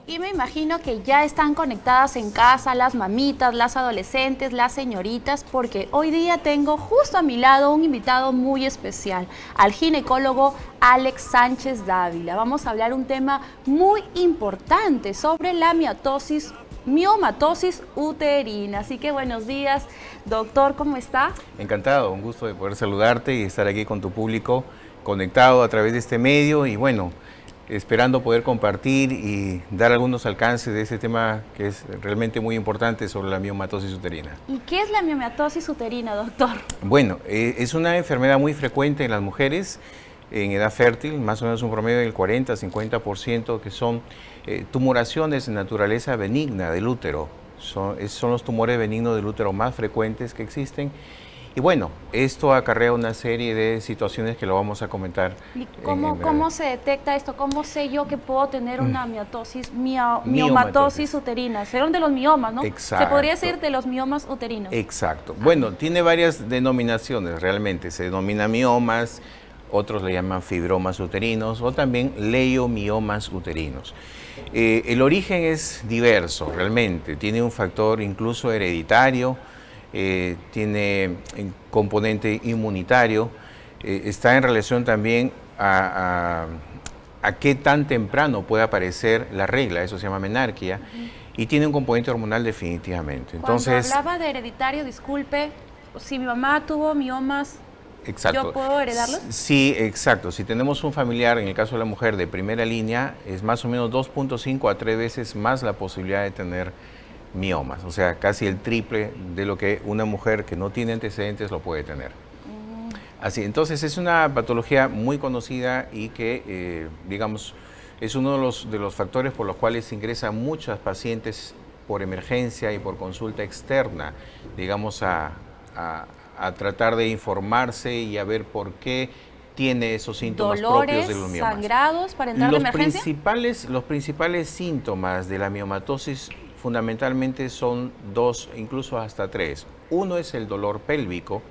Y me imagino que ya están conectadas en casa las mamitas, las adolescentes, las señoritas, porque hoy día tengo justo a mi lado un invitado muy especial, al ginecólogo Alex Sánchez Dávila. Vamos a hablar un tema muy importante sobre la miomatosis uterina. Así que buenos días, doctor, ¿cómo está? Encantado, un gusto de poder saludarte y estar aquí con tu público conectado a través de este medio y bueno, esperando poder compartir y dar algunos alcances de ese tema que es realmente muy importante sobre la miomatosis uterina. ¿Y qué es la miomatosis uterina, doctor? Bueno, es una enfermedad muy frecuente en las mujeres en edad fértil, más o menos un promedio del 40-50%, que son tumoraciones de naturaleza benigna del útero. Son los tumores benignos del útero más frecuentes que existen. Y bueno, esto acarrea una serie de situaciones que lo vamos a comentar. ¿Y cómo se detecta esto? ¿Cómo sé yo que puedo tener una miomatosis uterina? Serán de los miomas, ¿no? Exacto. Se podría decir de los miomas uterinos. Exacto. Bueno, tiene varias denominaciones realmente. Se denomina miomas, otros le llaman fibromas uterinos o también leiomiomas uterinos. El origen es diverso realmente. Tiene un factor incluso hereditario. Tiene componente inmunitario, está en relación también a qué tan temprano puede aparecer la regla, eso se llama menarquia, y tiene un componente hormonal definitivamente. Entonces, cuando hablaba de hereditario, disculpe, si mi mamá tuvo miomas, exacto. ¿yo puedo heredarlos? Sí, exacto. Si tenemos un familiar, en el caso de la mujer de primera línea, es más o menos 2.5 a 3 veces más la posibilidad de tener miomas, o sea, casi el triple de lo que una mujer que no tiene antecedentes lo puede tener. Así, entonces es una patología muy conocida y que, digamos, es uno de los factores por los cuales ingresan muchas pacientes por emergencia y por consulta externa, digamos, a tratar de informarse y a ver por qué tiene esos síntomas propios de los miomas. ¿Sangrados para entrar de emergencia? Los principales síntomas de la miomatosis fundamentalmente son dos, incluso hasta tres. Uno es el dolor pélvico.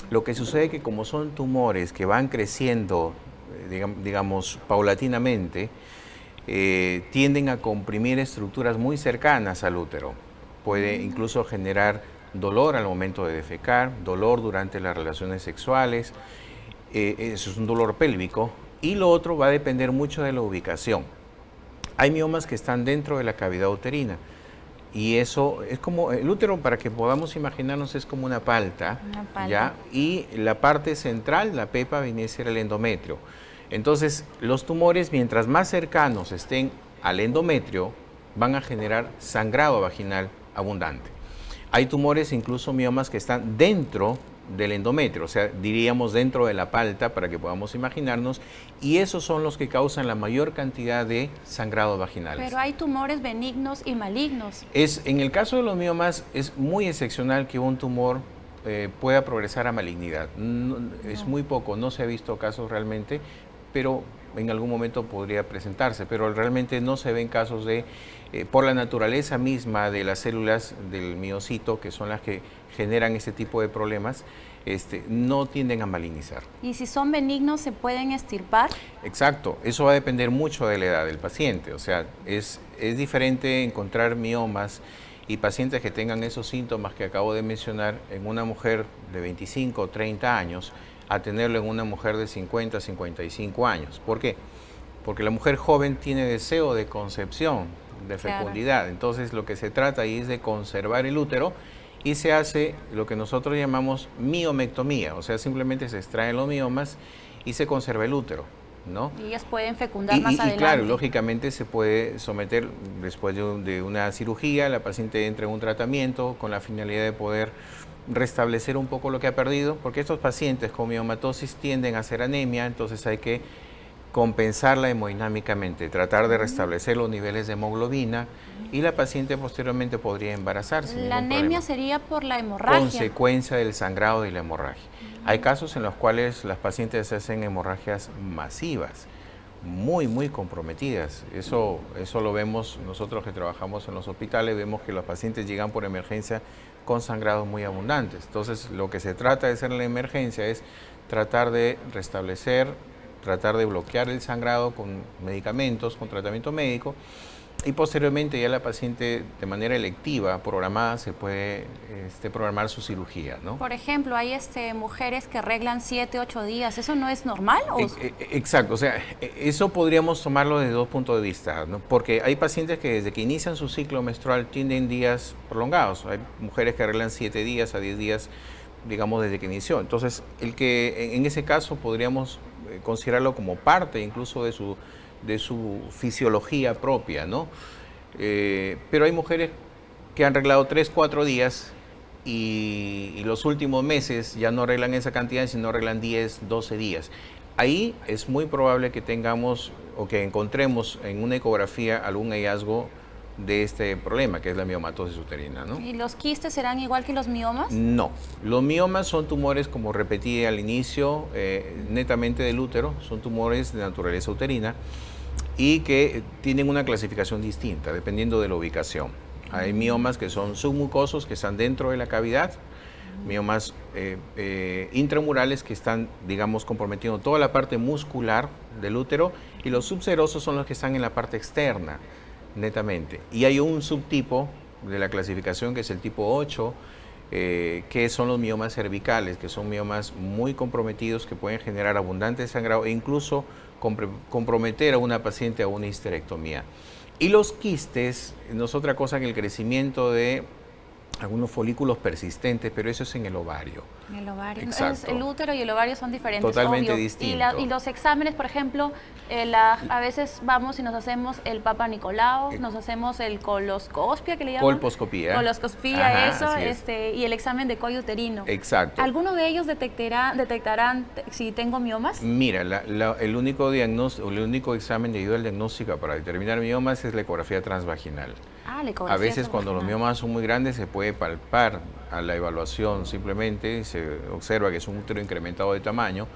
Lo que sucede es que como son tumores que van creciendo, digamos, paulatinamente, tienden a comprimir estructuras muy cercanas al útero. Puede incluso generar dolor al momento de defecar, dolor durante las relaciones sexuales. Eso es un dolor pélvico. Y lo otro va a depender mucho de la ubicación. Hay miomas que están dentro de la cavidad uterina. Y eso es como, el útero, para que podamos imaginarnos, es como una palta, ¿ya? Y la parte central, la pepa, viene a ser el endometrio. Entonces, los tumores, mientras más cercanos estén al endometrio, van a generar sangrado vaginal abundante. Hay tumores, incluso miomas, que están dentro del endometrio, o sea, diríamos dentro de la palta, para que podamos imaginarnos, y esos son los que causan la mayor cantidad de sangrado vaginales. Pero hay tumores benignos y malignos. En el caso de los miomas, es muy excepcional que un tumor pueda progresar a malignidad. Es muy poco, no se ha visto casos realmente, pero en algún momento podría presentarse, pero realmente no se ven casos de, por la naturaleza misma de las células del miocito, que son las que generan este tipo de problemas, no tienden a malignizar. ¿Y si son benignos, se pueden extirpar? Exacto, eso va a depender mucho de la edad del paciente, o sea, es diferente encontrar miomas y pacientes que tengan esos síntomas que acabo de mencionar en una mujer de 25 o 30 años, a tenerlo en una mujer de 50, 55 años. ¿Por qué? Porque la mujer joven tiene deseo de concepción, de fecundidad. Claro. Entonces lo que se trata ahí es de conservar el útero y se hace lo que nosotros llamamos miomectomía, o sea, simplemente se extraen los miomas y se conserva el útero, ¿no? Y ellas pueden fecundar más adelante. Y claro, lógicamente se puede someter después de una cirugía, la paciente entra en un tratamiento con la finalidad de poder restablecer un poco lo que ha perdido, porque estos pacientes con miomatosis tienden a hacer anemia, entonces hay que compensarla hemodinámicamente, tratar de restablecer los niveles de hemoglobina y la paciente posteriormente podría embarazarse. ¿La anemia sería por la hemorragia? Consecuencia del sangrado y la hemorragia. Hay casos en los cuales las pacientes hacen hemorragias masivas, muy comprometidas. Eso lo vemos nosotros que trabajamos en los hospitales, vemos que los pacientes llegan por emergencia con sangrados muy abundantes. Entonces, lo que se trata de hacer en la emergencia es tratar de restablecer, tratar de bloquear el sangrado con medicamentos, con tratamiento médico, y posteriormente ya la paciente de manera electiva, programada, se puede programar su cirugía, ¿no? Por ejemplo, hay mujeres que arreglan 7, 8 días. ¿Eso no es normal? Exacto, o sea, eso podríamos tomarlo desde dos puntos de vista, ¿no? Porque hay pacientes que desde que inician su ciclo menstrual tienen días prolongados. Hay mujeres que arreglan 7 días a 10 días, digamos, desde que inició. Entonces, en ese caso podríamos considerarlo como parte incluso de su fisiología propia, ¿no? Pero hay mujeres que han arreglado 3, 4 días y los últimos meses ya no arreglan esa cantidad, sino arreglan 10, 12 días. Ahí es muy probable que tengamos o que encontremos en una ecografía algún hallazgo de este problema, que es la miomatosis uterina, ¿no? ¿Y los quistes serán igual que los miomas? No, los miomas son tumores, como repetí al inicio, netamente del útero, son tumores de naturaleza uterina y que tienen una clasificación distinta dependiendo de la ubicación. Hay miomas que son submucosos, que están dentro de la cavidad, miomas intramurales que están, digamos, comprometiendo toda la parte muscular del útero, y los subserosos son los que están en la parte externa, netamente. Y hay un subtipo de la clasificación que es el tipo 8, que son los miomas cervicales, que son miomas muy comprometidos que pueden generar abundante sangrado e incluso comprometer a una paciente a una histerectomía. Y los quistes no es otra cosa que el crecimiento de algunos folículos persistentes, pero eso es en el ovario. En el ovario. Exacto. El útero y el ovario son diferentes. Totalmente obvio. distintos. Y los exámenes, por ejemplo, a veces vamos y nos hacemos el Papa Nicolau, nos hacemos el colposcopia, que le llaman. Colposcopía. Colposcopía, Ajá, eso, y el examen de cuello uterino. Exacto. ¿Alguno de ellos detectarán si tengo miomas? Mira, el único examen de ayuda al diagnóstico para determinar miomas es la ecografía transvaginal. Ah, la ecografía A veces cuando los transvaginal. miomas son muy grandes se puede palpar a la evaluación, simplemente se observa que es un útero incrementado de tamaño,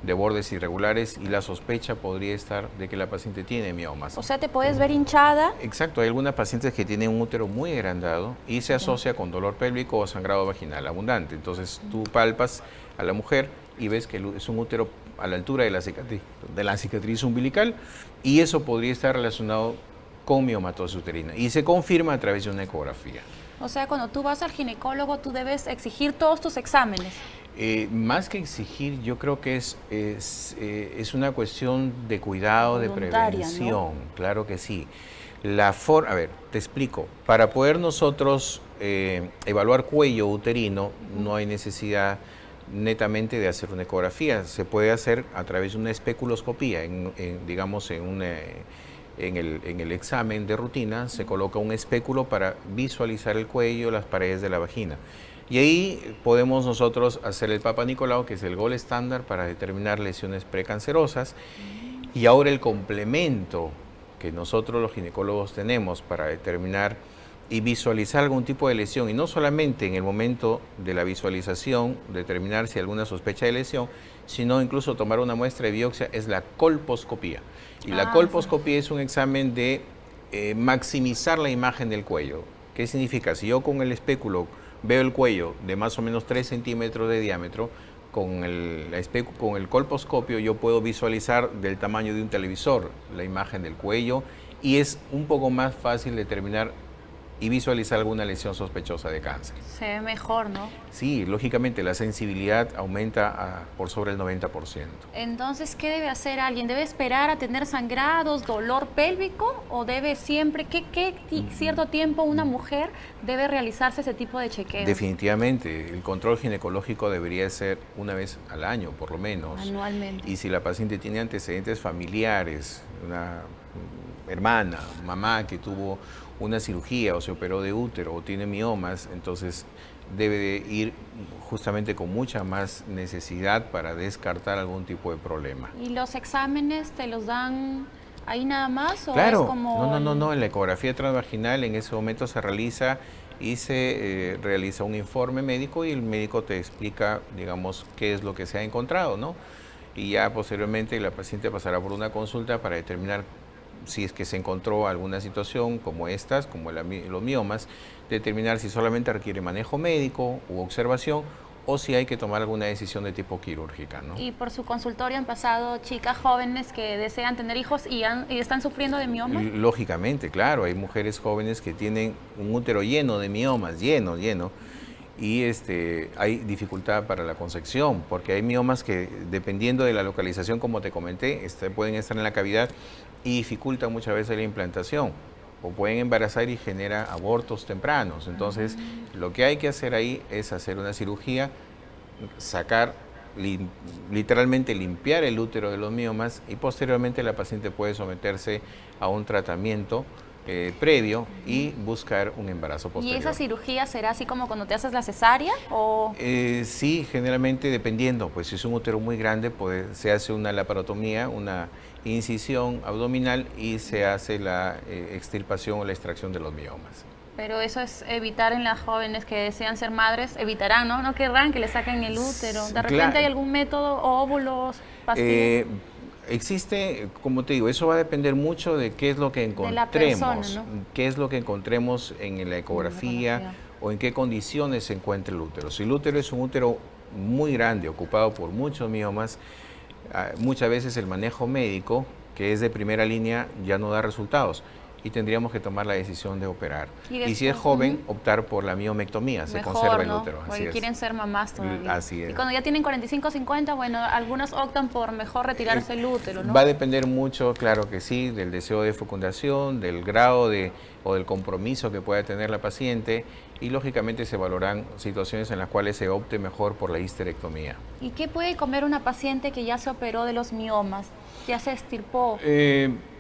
de bordes irregulares, y la sospecha podría estar de que la paciente tiene miomas. O sea, te puedes ver hinchada. Exacto, hay algunas pacientes que tienen un útero muy agrandado y se asocia con dolor pélvico o sangrado vaginal abundante. Entonces tú palpas a la mujer y ves que es un útero a la altura de la cicatriz umbilical, y eso podría estar relacionado con miomatosis uterina y se confirma a través de una ecografía. O sea, cuando tú vas al ginecólogo, tú debes exigir todos tus exámenes. Más que exigir, yo creo que es una cuestión de cuidado, de prevención, ¿no? Claro que sí. A ver, te explico. Para poder nosotros evaluar cuello uterino, no hay necesidad netamente de hacer una ecografía. Se puede hacer a través de una especuloscopía, digamos, en el examen de rutina se coloca un espéculo para visualizar el cuello, las paredes de la vagina. Y ahí podemos nosotros hacer el Papa Nicolau, que es el gold estándar para determinar lesiones precancerosas. Y ahora el complemento que nosotros los ginecólogos tenemos para determinar y visualizar algún tipo de lesión, y no solamente en el momento de la visualización determinar si hay alguna sospecha de lesión, sino incluso tomar una muestra de biopsia, es la colposcopía. Y la colposcopía es un examen de maximizar la imagen del cuello. ¿Qué significa? Si yo con el espéculo veo el cuello de más o menos 3 centímetros de diámetro, con el colposcopio yo puedo visualizar del tamaño de un televisor la imagen del cuello, y es un poco más fácil determinar y visualizar alguna lesión sospechosa de cáncer. Se ve mejor, ¿no? Sí, lógicamente la sensibilidad aumenta por sobre el 90%. Entonces, ¿qué debe hacer alguien? ¿Debe esperar a tener sangrados, dolor pélvico, o debe siempre, cierto tiempo una mujer debe realizarse ese tipo de chequeos? Definitivamente, el control ginecológico debería ser una vez al año, por lo menos. Anualmente. Y si la paciente tiene antecedentes familiares, una hermana, mamá que tuvo una cirugía o se operó de útero o tiene miomas, entonces debe de ir justamente con mucha más necesidad para descartar algún tipo de problema. ¿Y los exámenes te los dan ahí nada más? ¿O claro, es como no, en la ecografía transvaginal en ese momento se realiza y se realiza un informe médico, y el médico te explica, digamos, qué es lo que se ha encontrado, ¿no? Y ya posteriormente la paciente pasará por una consulta para determinar si es que se encontró alguna situación como estas, como los miomas, determinar si solamente requiere manejo médico u observación, o si hay que tomar alguna decisión de tipo quirúrgica, ¿no? Y por su consultorio han pasado chicas jóvenes que desean tener hijos y están sufriendo de mioma. Lógicamente, claro, hay mujeres jóvenes que tienen un útero lleno de miomas, lleno, y hay dificultad para la concepción, porque hay miomas que, dependiendo de la localización, como te comenté, pueden estar en la cavidad y dificultan muchas veces la implantación, o pueden embarazar y genera abortos tempranos. Entonces, lo que hay que hacer ahí es hacer una cirugía, sacar, literalmente limpiar el útero de los miomas, y posteriormente la paciente puede someterse a un tratamiento previo y buscar un embarazo posterior. ¿Y esa cirugía será así como cuando te haces la cesárea? ¿O? Sí, generalmente dependiendo, pues si es un útero muy grande, pues se hace una laparotomía, una incisión abdominal, y se hace la extirpación o la extracción de los miomas. Pero eso es evitar en las jóvenes que desean ser madres, evitarán, ¿no? No querrán que le saquen el útero. ¿De repente hay algún método, óvulos, pastillas? Existe, como te digo, eso va a depender mucho de qué es lo que encontremos, de la persona, ¿no? Qué es lo que encontremos en la ecografía o en qué condiciones se encuentra el útero. Si el útero es un útero muy grande, ocupado por muchos miomas, muchas veces el manejo médico, que es de primera línea, ya no da resultados y tendríamos que tomar la decisión de operar. Y si es joven, optar por la miomectomía, se conserva el útero. Porque quieren ser mamás todavía. Así es. Y cuando ya tienen 45, 50, bueno, algunas optan por mejor retirarse el útero, ¿no? Va a depender mucho, claro que sí, del deseo de fecundación, del grado o del compromiso que pueda tener la paciente, y lógicamente se valoran situaciones en las cuales se opte mejor por la histerectomía. ¿Y qué puede comer una paciente que ya se operó de los miomas, ya se extirpó?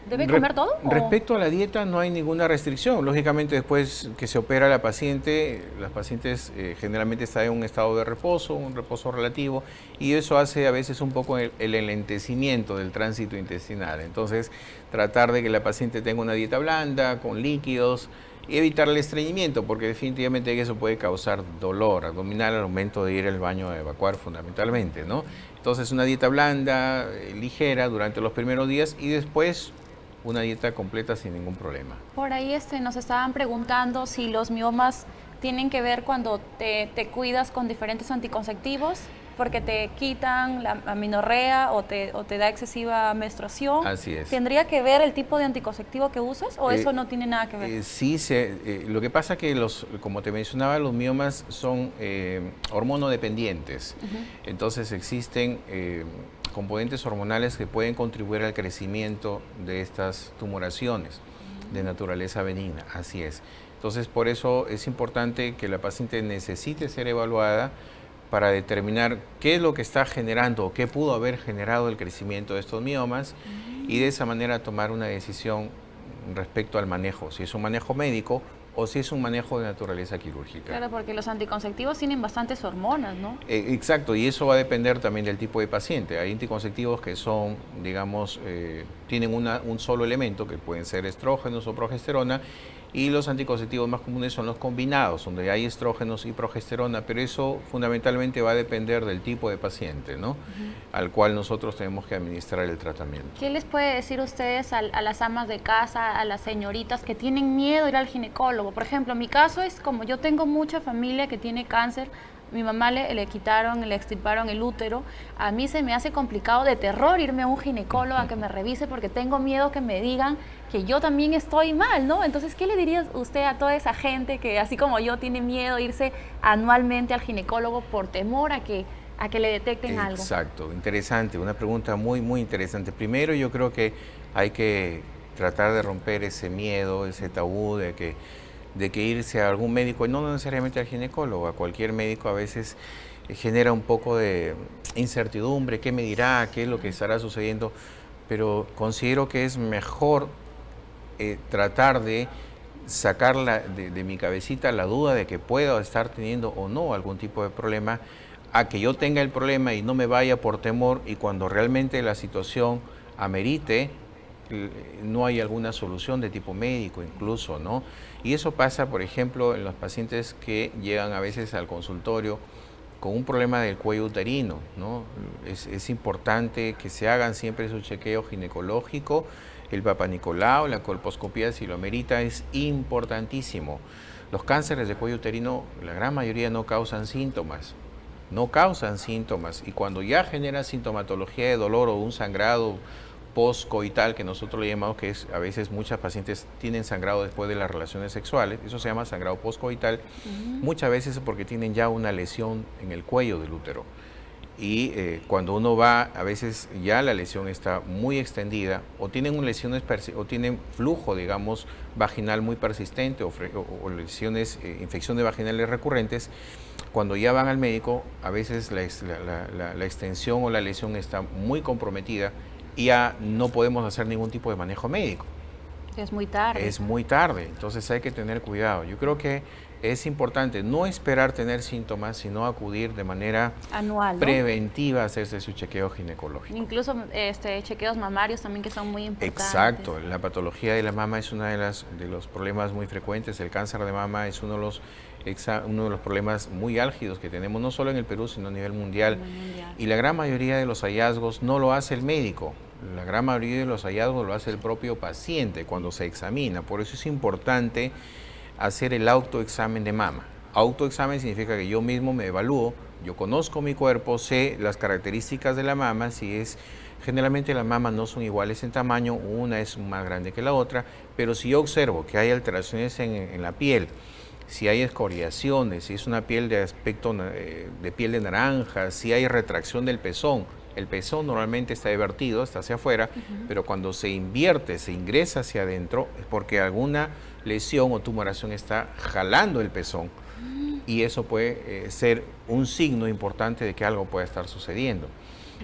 ¿Debe comer todo? Respecto a la dieta no hay ninguna restricción. Lógicamente después que se opera la paciente, las pacientes generalmente están en un estado de reposo, un reposo relativo, y eso hace a veces un poco el enlentecimiento del tránsito intestinal. Entonces, tratar de que la paciente tenga una dieta blanda, con líquidos, y evitar el estreñimiento, porque definitivamente eso puede causar dolor abdominal al momento de ir al baño a evacuar fundamentalmente, ¿no? Entonces, una dieta blanda, ligera durante los primeros días, y después una dieta completa sin ningún problema. Por ahí nos estaban preguntando si los miomas tienen que ver cuando te cuidas con diferentes anticonceptivos, porque te quitan la amenorrea o te da excesiva menstruación. Así es. ¿Tendría que ver el tipo de anticonceptivo que usas o eso no tiene nada que ver? Sí, lo que pasa que como te mencionaba, los miomas son hormonodependientes. Entonces existen componentes hormonales que pueden contribuir al crecimiento de estas tumoraciones de naturaleza benigna, así es. Entonces, por eso es importante que la paciente necesite ser evaluada para determinar qué es lo que está generando o qué pudo haber generado el crecimiento de estos miomas, y de esa manera tomar una decisión respecto al manejo, si es un manejo médico o si es un manejo de naturaleza quirúrgica. Claro, porque los anticonceptivos tienen bastantes hormonas, ¿no? Exacto, y eso va a depender también del tipo de paciente. Hay anticonceptivos que son, digamos, tienen un solo elemento, que pueden ser estrógenos o progesterona, y los anticonceptivos más comunes son los combinados, donde hay estrógenos y progesterona, pero eso fundamentalmente va a depender del tipo de paciente, ¿no? Al cual nosotros tenemos que administrar el tratamiento. ¿Qué les puede decir ustedes a las amas de casa, a las señoritas que tienen miedo a ir al ginecólogo? Por ejemplo, mi caso es como yo tengo mucha familia que tiene cáncer. Mi mamá le extirparon el útero. A mí se me hace complicado, de terror, irme a un ginecólogo a que me revise, porque tengo miedo que me digan que yo también estoy mal, ¿no? Entonces, ¿qué le diría usted a toda esa gente que, así como yo, tiene miedo a irse anualmente al ginecólogo por temor a que le detecten algo? Exacto, interesante, una pregunta muy, muy interesante. Primero, yo creo que hay que tratar de romper ese miedo, ese tabú de que irse a algún médico, y no necesariamente al ginecólogo, a cualquier médico a veces genera un poco de incertidumbre, qué me dirá, qué es lo que estará sucediendo, pero considero que es mejor tratar de sacar de mi cabecita la duda de que pueda estar teniendo o no algún tipo de problema, a que yo tenga el problema y no me vaya por temor, y cuando realmente la situación amerite, no hay alguna solución de tipo médico incluso, ¿no? Y eso pasa, por ejemplo, en los pacientes que llegan a veces al consultorio con un problema del cuello uterino, ¿no? Es importante que se hagan siempre su chequeo ginecológico, el Papanicolau, la colposcopía si lo amerita, es importantísimo. Los cánceres de cuello uterino, la gran mayoría no causan síntomas, no causan síntomas y cuando ya genera sintomatología de dolor o un sangrado postcoital, que nosotros le llamamos, que es a veces muchas pacientes tienen sangrado después de las relaciones sexuales, eso se llama sangrado postcoital, muchas veces es porque tienen ya una lesión en el cuello del útero. Y cuando uno va, a veces ya la lesión está muy extendida o tienen lesiones o tienen flujo, digamos, vaginal muy persistente o lesiones, infecciones vaginales recurrentes, cuando ya van al médico, a veces la extensión o la lesión está muy comprometida y ya no podemos hacer ningún tipo de manejo médico. Es muy tarde. Es muy tarde, entonces hay que tener cuidado. Yo creo que es importante no esperar tener síntomas, sino acudir de manera anual, ¿no? preventiva a hacerse su chequeo ginecológico. Incluso chequeos mamarios también, que son muy importantes. Exacto, la patología de la mama es uno de los problemas muy frecuentes. El cáncer de mama es uno de los problemas muy álgidos que tenemos, no solo en el Perú, sino a nivel mundial. Y la gran mayoría de los hallazgos no lo hace el médico. La gran mayoría de los hallazgos lo hace el propio paciente cuando se examina. Por eso es importante hacer el autoexamen de mama. Autoexamen significa que yo mismo me evalúo, yo conozco mi cuerpo, sé las características de la mama, generalmente las mamas no son iguales en tamaño, una es más grande que la otra, pero si yo observo que hay alteraciones en la piel, si hay escoriaciones, si es una piel de aspecto de piel de naranja, si hay retracción del pezón. El pezón normalmente está vertido, está hacia afuera, pero cuando se invierte, se ingresa hacia adentro, es porque alguna lesión o tumoración está jalando el pezón y eso puede ser un signo importante de que algo puede estar sucediendo.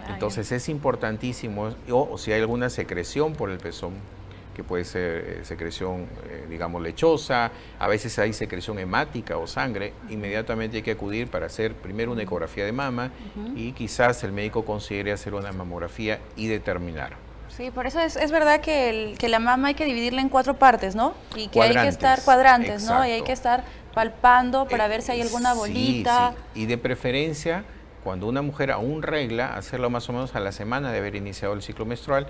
Entonces es importantísimo, o si hay alguna secreción por el pezón, que puede ser secreción, digamos, lechosa, a veces hay secreción hemática o sangre, inmediatamente hay que acudir para hacer primero una ecografía de mama y quizás el médico considere hacer una mamografía y determinar. Sí, por eso es verdad que la mama hay que dividirla en 4 partes, ¿no? Y que hay que estar cuadrantes, ¿no? Y hay que estar palpando para ver si hay alguna bolita. Sí. Y de preferencia, cuando una mujer aún regla, hacerlo más o menos a la semana de haber iniciado el ciclo menstrual,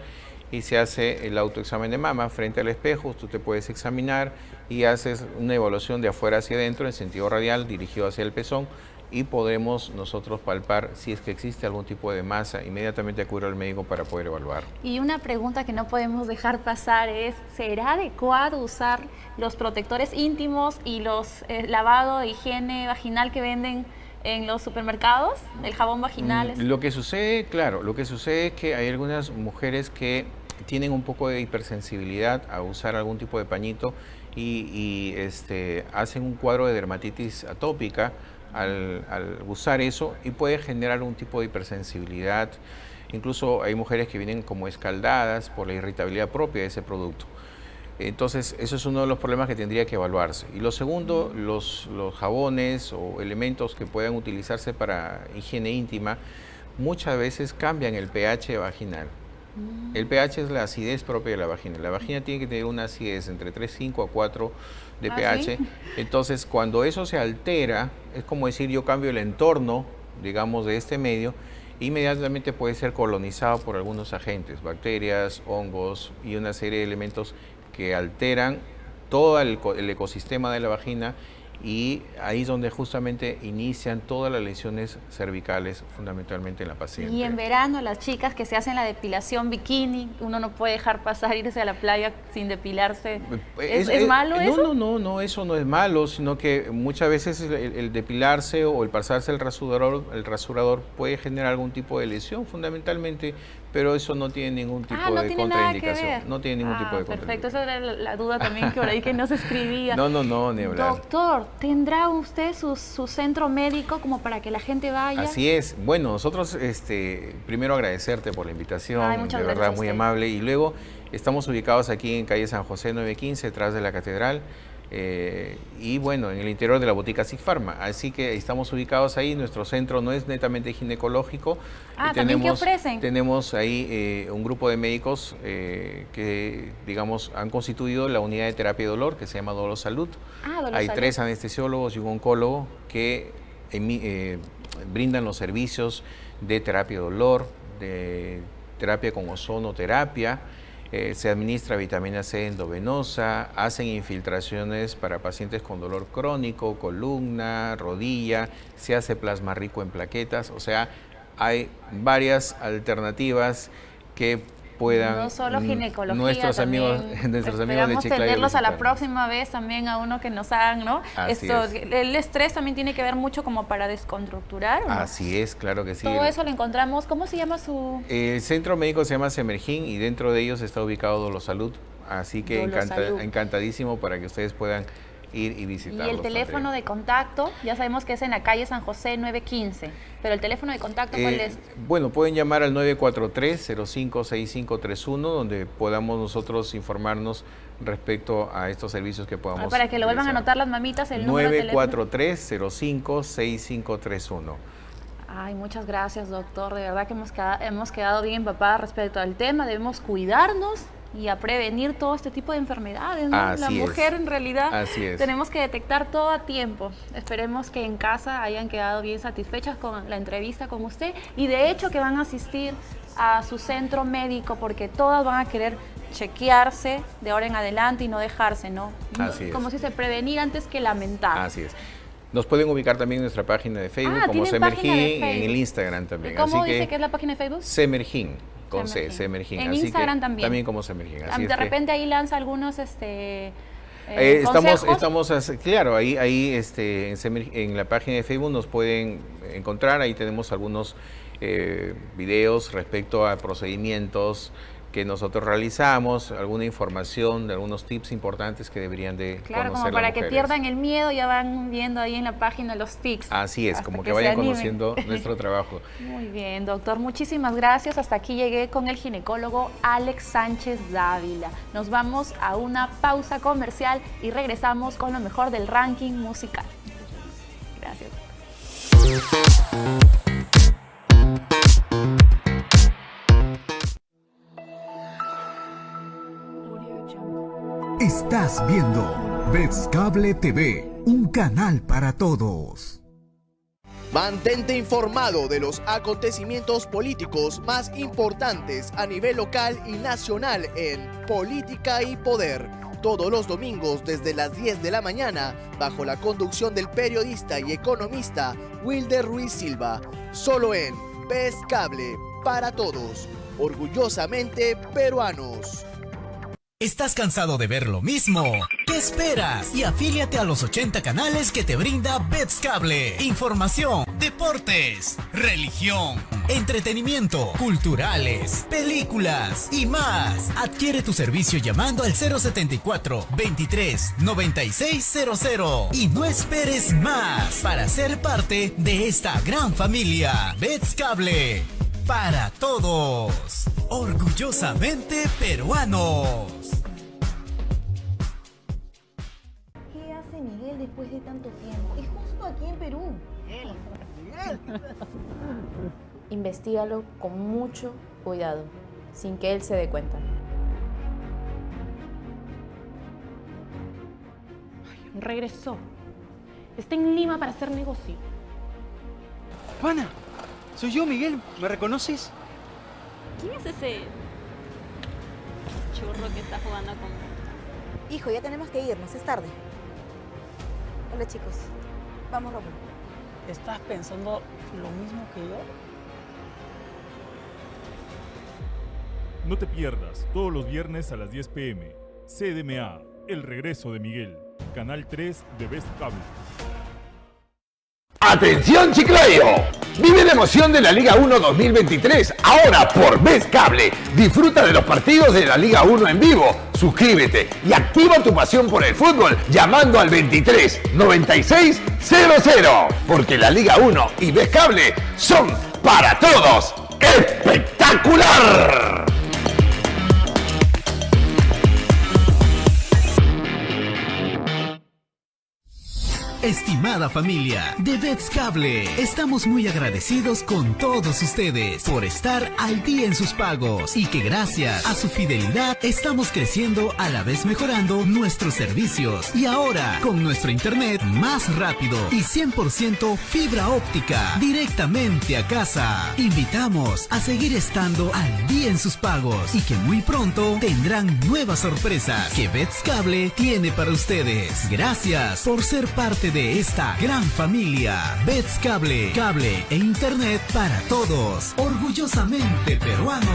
y se hace el autoexamen de mama frente al espejo, tú te puedes examinar y haces una evaluación de afuera hacia adentro en sentido radial dirigido hacia el pezón y podremos nosotros palpar si es que existe algún tipo de masa, inmediatamente acudir al médico para poder evaluar. Y una pregunta que no podemos dejar pasar es, ¿será adecuado usar los protectores íntimos y los lavado de higiene vaginal que venden en los supermercados, el jabón vaginal? Lo que sucede, claro, lo que sucede es que hay algunas mujeres que tienen un poco de hipersensibilidad a usar algún tipo de pañito y hacen un cuadro de dermatitis atópica al usar eso y puede generar un tipo de hipersensibilidad. Incluso hay mujeres que vienen como escaldadas por la irritabilidad propia de ese producto. Entonces, eso es uno de los problemas que tendría que evaluarse. Y lo segundo, los jabones o elementos que puedan utilizarse para higiene íntima, muchas veces cambian el pH vaginal. El pH es la acidez propia de la vagina. La vagina tiene que tener una acidez entre 3,5 a 4 de pH. ¿Sí? Entonces, cuando eso se altera, es como decir, yo cambio el entorno, digamos, de este medio, inmediatamente puede ser colonizado por algunos agentes, bacterias, hongos y una serie de elementos que alteran todo el ecosistema de la vagina y ahí es donde justamente inician todas las lesiones cervicales, fundamentalmente en la paciente. Y en verano las chicas que se hacen la depilación bikini, uno no puede dejar pasar irse a la playa sin depilarse. ¿Es malo eso? No, eso no es malo, sino que muchas veces el depilarse o el pasarse el rasurador puede generar algún tipo de lesión, fundamentalmente, pero eso no tiene ningún tipo de contraindicación. No tiene ningún tipo de contraindicación. Perfecto, esa era la duda también que por ahí que no se escribía. No, ni hablar. Doctor, ¿tendrá usted su centro médico como para que la gente vaya? Así es. Bueno, nosotros primero agradecerte por la invitación, de verdad muy amable. Y luego estamos ubicados aquí en calle San José 915, detrás de la catedral. Y bueno, en el interior de la botica Sigfarma. Así que estamos ubicados ahí. Nuestro centro no es netamente ginecológico. ¿También qué ofrecen? Tenemos ahí un grupo de médicos que, digamos, han constituido la unidad de terapia de dolor que se llama Dolor Salud. Hay 3 anestesiólogos y un oncólogo que brindan los servicios de terapia de dolor, de terapia con ozonoterapia Se administra vitamina C endovenosa, hacen infiltraciones para pacientes con dolor crónico, columna, rodilla, se hace plasma rico en plaquetas, o sea, hay varias alternativas que puedan no solo ginecología, nuestros amigos de esperamos Chiclayo tenerlos a la visitar. próxima vez también a uno que nos hagan, ¿no? Así Esto, es. el estrés también tiene que ver mucho como para descontracturar, ¿o no? Así es, claro que sí. Todo eso lo encontramos. ¿Cómo se llama su...? El centro médico se llama Semergín y dentro de ellos está ubicado Dolosalud, así que Dolosalud. encantadísimo para que ustedes puedan ir y visitarlos. Y el teléfono de contacto, ya sabemos que es en la calle San José 915, pero el teléfono de contacto, ¿cuál es? Bueno, pueden llamar al 943-056531, donde podamos nosotros informarnos respecto a estos servicios que podamos Para que lo vuelvan a realizar. anotar las mamitas, el número de teléfono. 943-056531. Ay, muchas gracias, doctor. De verdad que hemos quedado bien empapadas respecto al tema. Debemos cuidarnos y a prevenir todo este tipo de enfermedades, ¿no? Así La es. mujer, en realidad, Así es. tenemos que detectar todo a tiempo. Esperemos que en casa hayan quedado bien satisfechas con la entrevista con usted y de hecho que van a asistir a su centro médico porque todas van a querer chequearse de ahora en adelante y no dejarse, ¿no? Así es. Como si se prevenir antes que lamentar. Así es. Nos pueden ubicar también en nuestra página de Facebook como ¿tienen Semergín, página de en Facebook? el Instagram también. ¿Cómo Así dice que es la página de Facebook? Semergín, con C, Semergín. Semergín. En Así Instagram que, también. También como Semergín. Así De es que, repente ahí lanza algunos consejos. Claro, ahí en la página de Facebook nos pueden encontrar, ahí tenemos algunos videos respecto a procedimientos que nosotros realizamos, alguna información de algunos tips importantes que deberían de Claro, conocer como para las que mujeres. pierdan el miedo, ya van viendo ahí en la página los tips. Así es, hasta como que se vayan animen. conociendo nuestro trabajo. Muy bien, doctor, muchísimas gracias. Hasta aquí llegué con el ginecólogo Alex Sánchez Dávila. Nos vamos a una pausa comercial y regresamos con lo mejor del ranking musical. Gracias. Estás viendo Vez Cable TV, un canal para todos. Mantente informado de los acontecimientos políticos más importantes a nivel local y nacional en Política y Poder. Todos los domingos desde las 10 de la mañana, bajo la conducción del periodista y economista Wilder Ruiz Silva. Solo en Vez Cable, para todos. Orgullosamente peruanos. ¿Estás cansado de ver lo mismo? ¿Qué esperas? Y afíliate a los 80 canales que te brinda Vez Cable. Información, deportes, religión, entretenimiento, culturales, películas y más. Adquiere tu servicio llamando al 074 23 9600 y no esperes más para ser parte de esta gran familia. Vez Cable, para todos. Orgullosamente peruanos. ¿Qué hace Miguel después de tanto tiempo? Y justo aquí en Perú. Investígalo con mucho cuidado, sin que él se dé cuenta. Regresó. Está en Lima para hacer negocio. Juana, soy yo, Miguel. ¿Me reconoces? ¿Quién es ese churro que está jugando con... Hijo, ya tenemos que irnos, es tarde. Hola chicos, vamos Rómulo. ¿Estás pensando lo mismo que yo? No te pierdas todos los viernes a las 10 p.m. CDMA, El Regreso de Miguel, Canal 3 de Vez Cable. ¡Atención Chiclayo! Vive la emoción de la Liga 1 2023, ahora por Vez Cable. Disfruta de los partidos de la Liga 1 en vivo. Suscríbete y activa tu pasión por el fútbol llamando al 23 96 00. Porque la Liga 1 y Vez Cable son para todos. ¡Espectacular! Estimada familia de Bets Cable, estamos muy agradecidos con todos ustedes por estar al día en sus pagos y que gracias a su fidelidad estamos creciendo a la vez mejorando nuestros servicios y ahora con nuestro internet más rápido y 100% fibra óptica directamente a casa. Invitamos a seguir estando al día en sus pagos y que muy pronto tendrán nuevas sorpresas que Bets Cable tiene para ustedes. Gracias por ser parte de esta gran familia. Bets Cable, cable e internet para todos. Orgullosamente peruanos.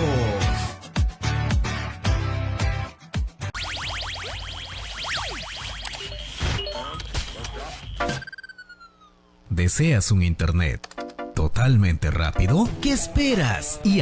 ¿Deseas un internet totalmente rápido? ¿Qué esperas? Y